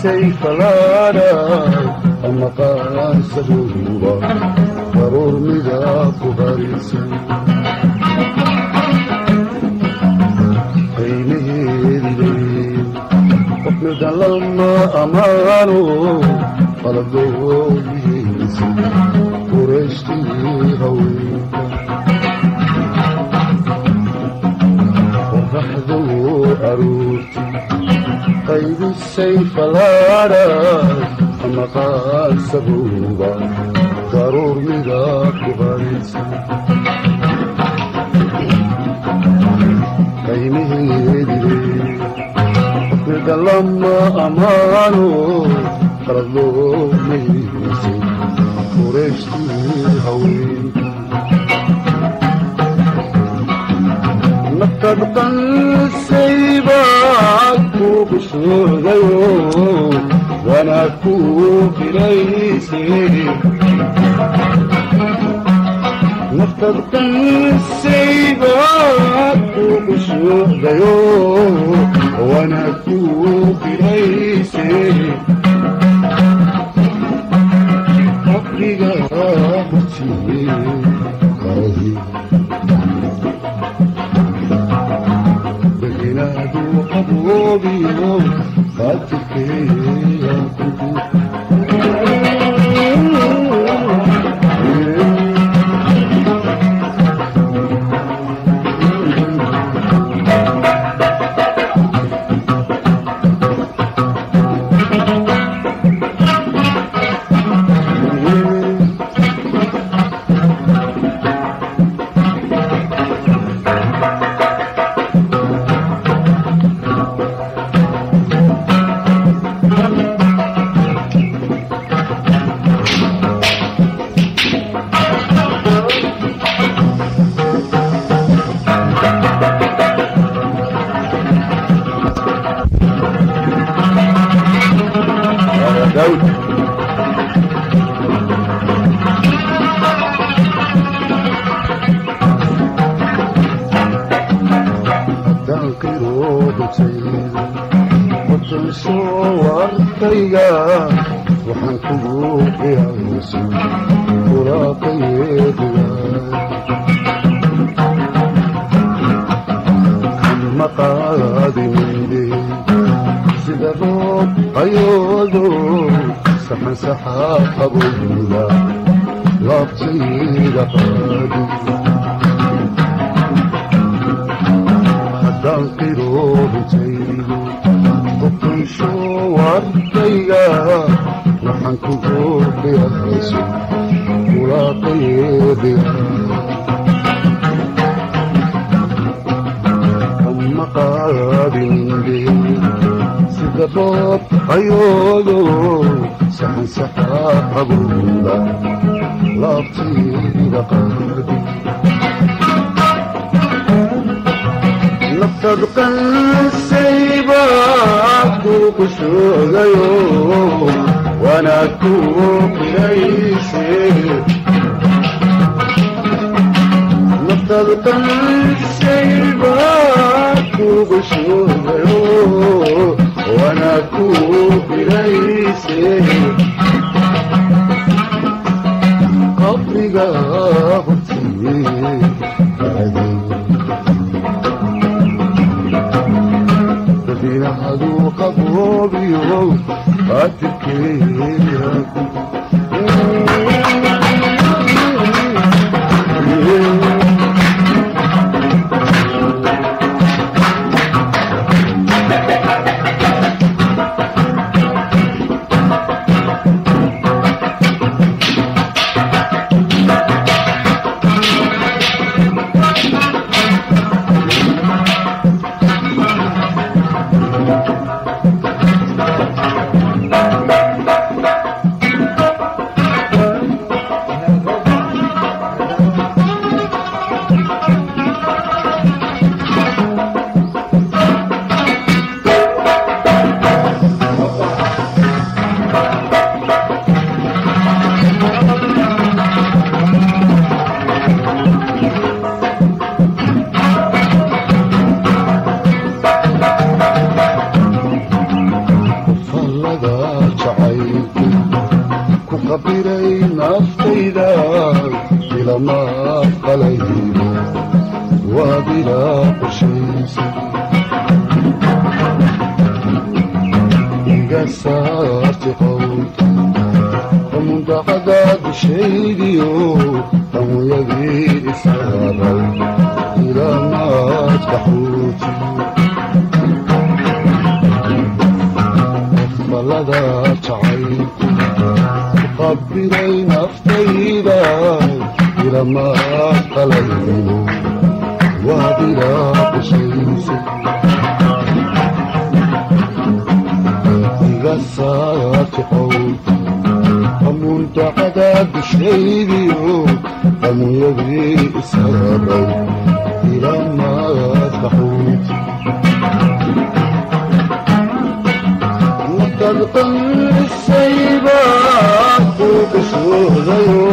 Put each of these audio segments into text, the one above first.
sayfalaada ama qaansaduuba daruur midab ku qarisan qaymaheedii qofnida lama amaano qalabdoodiisa qureeshtii haweenka qoraxdu aroorti qaybisay falaadha ama qaansaduuba daruur midab ku qarisan qaymaheedii qofnida lama amaano qalabdoodiisa qureeshtii haweenka naftaad qansaybaad kugu soogayo wanaag kuu filaysay naftaad qansaybaad kugu soogayo wanaag kuu filaysay qabriga hortiye qarahi beginaadu qaboobiyo qaadtirkeeya kugu waxaan kugu qiyaasay furaaqayeediga kama qaadinayde sida roob ayoodo saxan saxaa qabowda laabtayda qaadi haddaan qiroobitaydo qofkansho warkayga waxaan kugu qiyaasay furaaqayeediga kama qaadinayde sida roob ayoodo saxan saxaa qabowda laabtayda qaadi naftaad qansaybaad kugu soogayo wanaag kuu filaysay naftaad qansaybaad kugu soogayo wanaag kuu filaysay qabriga hortiye qarahi beginaadu qaboobiyo qaadtirkeeya jacaylku ku qabiray naftayda ilama qalayno waa bilaa qorshaysan iga saarti qowlka mundaqada dushaydiyo qamuyadii isaaray ilamaad kaxuuti balada jacaylku qabiray naftayda ilamaad qalayno waa bilaa qorshaysan iga saarti qowlka mundaqada dushaydiyo qamuyadii isaaray ilamaad kaxuuti نطلقا السيبات بسوغيو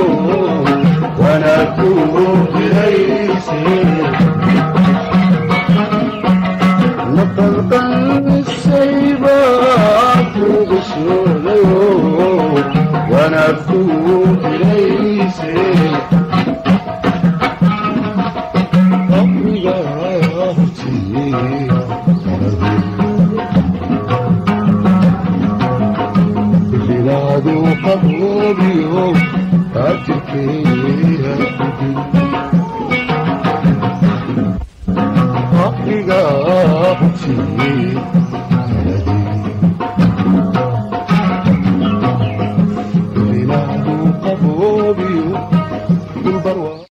ونكون إليسي نطلقا السيبات بسوغيو ونكون إليسي أمي غافتي بلاد قبوريهم أتكيها حقيقة